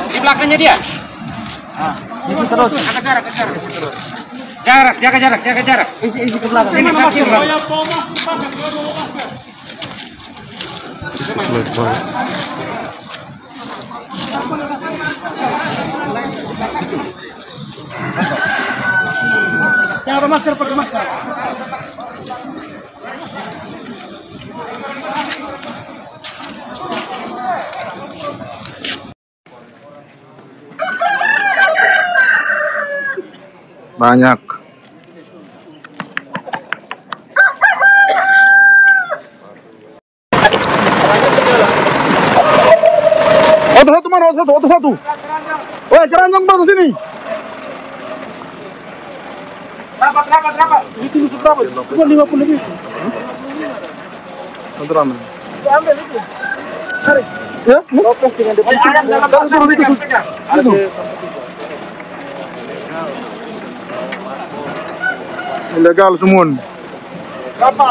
Di belakangnya dia. Isi terus. Jaga jarak. Jaga jarak. Isi ke belakang. Ini saksi, Bang. Jangan pakai masker. Banyak. Satu mana? Satu. Woi, keranjang baru sini. Berapa? Itu berapa? Cuma 50 lebih. Untuk ramen. Ambil itu. Cari. Ya? Lokasi dengan depan. Ilegal semua. Berapa?